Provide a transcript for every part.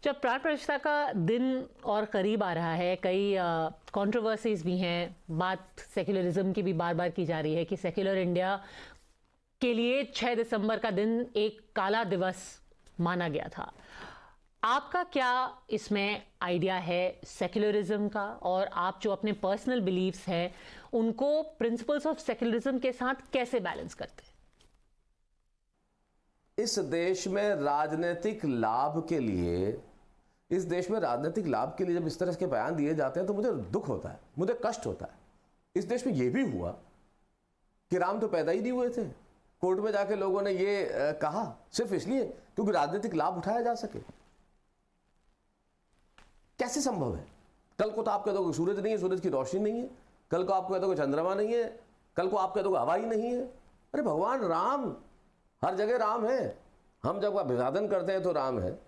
जब प्राण प्रतिष्ठा का दिन और करीब आ रहा है, कई कंट्रोवर्सीज भी हैं, बात सेक्युलरिज्म की भी बार बार की जा रही है कि सेक्युलर इंडिया के लिए 6 दिसंबर का दिन एक काला दिवस माना गया था। आपका क्या इसमें आइडिया है सेक्युलरिज्म का, और आप जो अपने पर्सनल बिलीव्स हैं उनको प्रिंसिपल्स ऑफ सेक्युलरिज्म के साथ कैसे बैलेंस करते हैं? इस देश में राजनीतिक लाभ के लिए जब इस तरह के बयान दिए जाते हैं तो मुझे दुख होता है, मुझे कष्ट होता है। इस देश में यह भी हुआ कि राम तो पैदा ही नहीं हुए थे। कोर्ट में जाके लोगों ने ये कहा सिर्फ इसलिए क्योंकि राजनीतिक लाभ उठाया जा सके। कैसे संभव है? कल को तो आप कह दोगे सूरज नहीं है, सूरज की रोशनी नहीं है। कल को आप कह दोगे चंद्रमा नहीं है। कल को आप कह दोगे हवा ही नहीं है। अरे भगवान राम, हर जगह राम है। हम जब अभिवादन करते हैं तो राम है,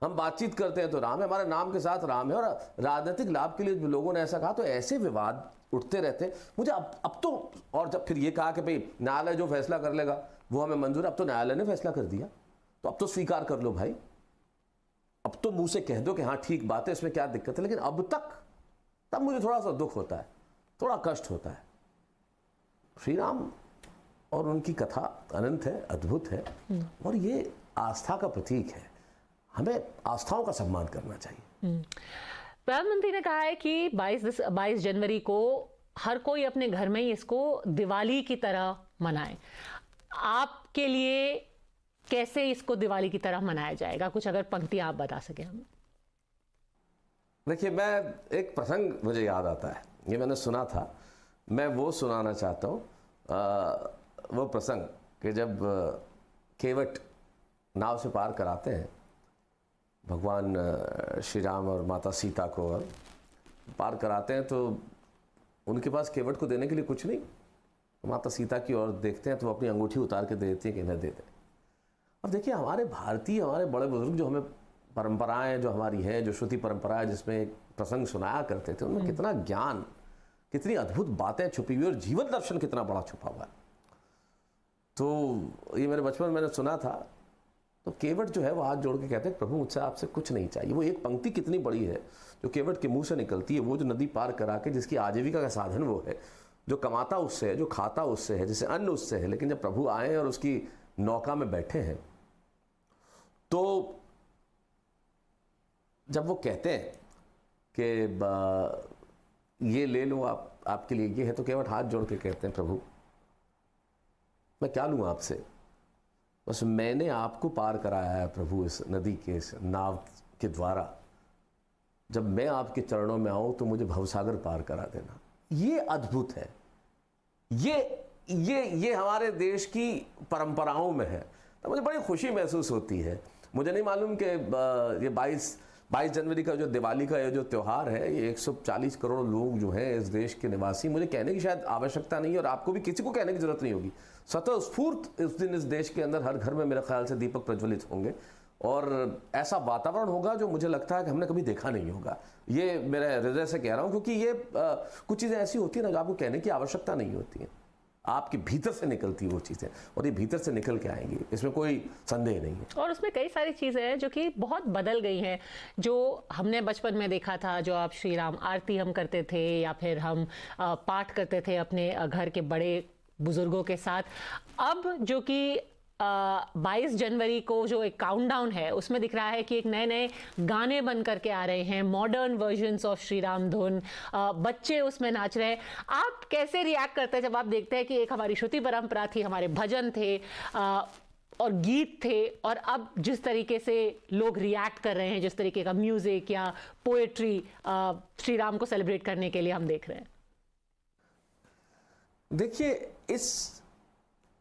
हम बातचीत करते हैं तो राम है, हमारे नाम के साथ राम है। और राजनीतिक लाभ के लिए लोगों ने ऐसा कहा तो ऐसे विवाद उठते रहते हैं। मुझे अब तो, और जब फिर ये कहा कि भाई न्यायालय जो फैसला कर लेगा वो हमें मंजूर है। अब तो न्यायालय ने फैसला कर दिया तो अब तो स्वीकार कर लो भाई। अब तो मुंह से कह दो कि हाँ ठीक बात है, इसमें क्या दिक्कत है। लेकिन अब तक, तब मुझे थोड़ा सा दुख होता है, थोड़ा कष्ट होता है। श्री राम और उनकी कथा अनंत है, अद्भुत है, और ये आस्था का प्रतीक है। हमें आस्थाओं का सम्मान करना चाहिए। प्रधानमंत्री ने कहा है कि 22 जनवरी को हर कोई अपने घर में ही इसको दिवाली की तरह मनाए। आपके लिए कैसे इसको दिवाली की तरह मनाया जाएगा? कुछ अगर पंक्तियां आप बता सके हमें। देखिए, मैं एक प्रसंग मुझे याद आता है, ये मैंने सुना था, मैं वो सुनाना चाहता हूँ। वो प्रसंग कि जब केवट नाव से पार कराते हैं भगवान श्री राम और माता सीता को, और पार कराते हैं तो उनके पास केवट को देने के लिए कुछ नहीं। माता सीता की ओर देखते हैं तो वो अपनी अंगूठी उतार के दे देती है कि इन्हें दे दें। और देखिए, हमारे भारतीय, हमारे बड़े बुजुर्ग जो हमें परंपराएं जो हमारी हैं, जो श्रुति परंपराएं जिसमें एक प्रसंग सुनाया करते थे, उनमें कितना ज्ञान, कितनी अद्भुत बातें छुपी हुई, और जीवन दर्शन कितना बड़ा छुपा हुआ है। तो ये मेरे बचपन में मैंने सुना था। तो केवट जो है वो हाथ जोड़ के कहते हैं, प्रभु मुझसे आपसे कुछ नहीं चाहिए। वो एक पंक्ति कितनी बड़ी है जो केवट के मुंह से निकलती है। वो जो नदी पार करा के, जिसकी आजीविका का साधन वो है, जो कमाता उससे है, जो खाता उससे है, जिसे अन्न उससे है, लेकिन जब प्रभु आए और उसकी नौका में बैठे हैं तो जब वो कहते हैं कि ये ले लो आप, आपके लिए ये है, तो केवट हाथ जोड़ के कहते हैं, प्रभु मैं क्या लूँ आपसे, बस मैंने आपको पार कराया है प्रभु इस नदी के, इस नाव के द्वारा। जब मैं आपके चरणों में आऊं तो मुझे भवसागर पार करा देना। ये अद्भुत है। ये हमारे देश की परंपराओं में है। तो मुझे बड़ी खुशी महसूस होती है। मुझे नहीं मालूम कि ये 22 जनवरी का जो दिवाली का ये जो त्यौहार है, ये 140 करोड़ लोग जो हैं इस देश के निवासी, मुझे कहने की शायद आवश्यकता नहीं है, और आपको भी किसी को कहने की जरूरत नहीं होगी। स्वतःस्फूर्त इस दिन इस देश के अंदर हर घर में मेरे ख्याल से दीपक प्रज्वलित होंगे, और ऐसा वातावरण होगा जो मुझे लगता है कि हमने कभी देखा नहीं होगा। ये मेरे हृदय से कह रहा हूँ, क्योंकि ये कुछ चीज़ें ऐसी होती है ना जो आपको कहने की आवश्यकता नहीं होती है, आपके भीतर से निकलती है वो चीज़ें, और ये भीतर से निकल के आएंगी, इसमें कोई संदेह नहीं है। और उसमें कई सारी चीज़ें हैं जो कि बहुत बदल गई हैं। जो हमने बचपन में देखा था, जो आप श्री राम आरती हम करते थे, या फिर हम पाठ करते थे अपने घर के बड़े बुजुर्गों के साथ, अब जो कि 22 जनवरी को जो एक काउंटडाउन है उसमें दिख रहा है कि एक नए नए गाने बन करके आ रहे हैं, modern versions of Shri Ram धुन, बच्चे उसमें नाच रहे हैं। आप कैसे रिएक्ट करते हैं जब आप देखते हैं कि एक हमारी श्रुति परंपरा थी, हमारे भजन थे और गीत थे, और अब जिस तरीके से लोग रिएक्ट कर रहे हैं, जिस तरीके का म्यूजिक या पोएट्री श्री राम को सेलिब्रेट करने के लिए हम देख रहे हैं? देखिए,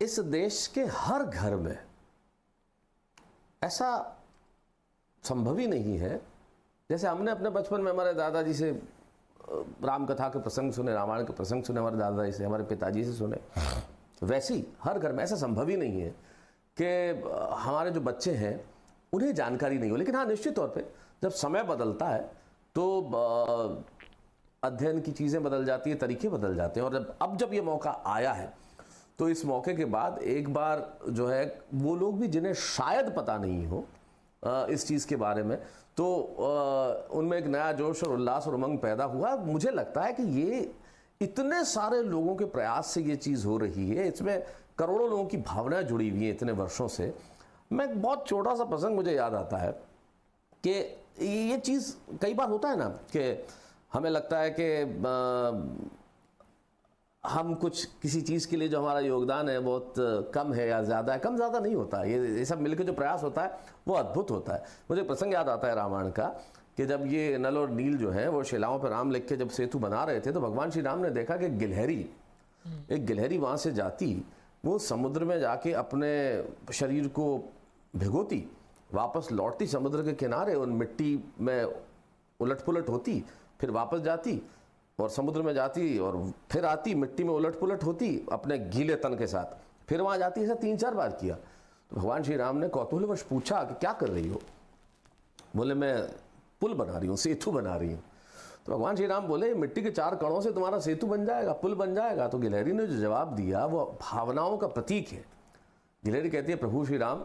इस देश के हर घर में ऐसा संभव ही नहीं है। जैसे हमने अपने बचपन में हमारे दादाजी से राम कथा के प्रसंग सुने, रामायण के प्रसंग सुने, हमारे दादाजी से, हमारे पिताजी से सुने, वैसे ही हर घर में ऐसा संभव ही नहीं है कि हमारे जो बच्चे हैं उन्हें जानकारी नहीं हो। लेकिन हाँ, निश्चित तौर पे जब समय बदलता है तो अध्ययन की चीज़ें बदल जाती है, तरीके बदल जाते हैं। और अब जब ये मौका आया है तो इस मौके के बाद एक बार जो है वो लोग भी जिन्हें शायद पता नहीं हो इस चीज़ के बारे में, तो उनमें एक नया जोश और उल्लास और उमंग पैदा हुआ। मुझे लगता है कि ये इतने सारे लोगों के प्रयास से ये चीज़ हो रही है, इसमें करोड़ों लोगों की भावनाएं जुड़ी हुई हैं इतने वर्षों से। मैं एक बहुत छोटा सा प्रसंग मुझे याद आता है कि ये चीज़ कई बार होता है ना कि हमें लगता है कि हम कुछ किसी चीज़ के लिए जो हमारा योगदान है बहुत कम है या ज़्यादा है। कम ज़्यादा नहीं होता, ये सब मिलकर जो प्रयास होता है वो अद्भुत होता है। मुझे प्रसंग याद आता है रामायण का कि जब ये नल और नील जो हैं वो शिलाओं पर राम लिख के जब सेतु बना रहे थे, तो भगवान श्री राम ने देखा कि एक गिलहरी वहाँ से जाती, वो समुद्र में जाके अपने शरीर को भिगोती, वापस लौटती समुद्र के किनारे और मिट्टी में उलट पुलट होती, फिर वापस जाती और समुद्र में जाती और फिर आती, मिट्टी में उलट पुलट होती अपने गीले तन के साथ, फिर वहाँ जाती। ऐसा 3-4 बार किया। तो भगवान श्री राम ने कौतूहलवश पूछा कि क्या कर रही हो? बोले मैं पुल बना रही हूँ, सेतु बना रही हूँ। तो भगवान श्री राम बोले मिट्टी के 4 कणों से तुम्हारा सेतु बन जाएगा, पुल बन जाएगा? तो गिलहरी ने जो जवाब दिया वो भावनाओं का प्रतीक है। गिलहरी कहती है प्रभु श्री राम,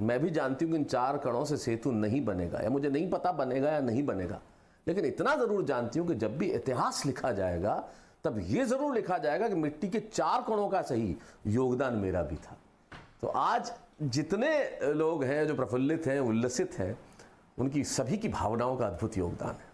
मैं भी जानती हूँ कि इन 4 कणों से सेतु नहीं बनेगा, या मुझे नहीं पता बनेगा या नहीं बनेगा, लेकिन इतना जरूर जानती हूँ कि जब भी इतिहास लिखा जाएगा तब ये जरूर लिखा जाएगा कि मिट्टी के 4 कणों का सही योगदान मेरा भी था। तो आज जितने लोग हैं जो प्रफुल्लित हैं, उल्लसित हैं, उनकी सभी की भावनाओं का अद्भुत योगदान है।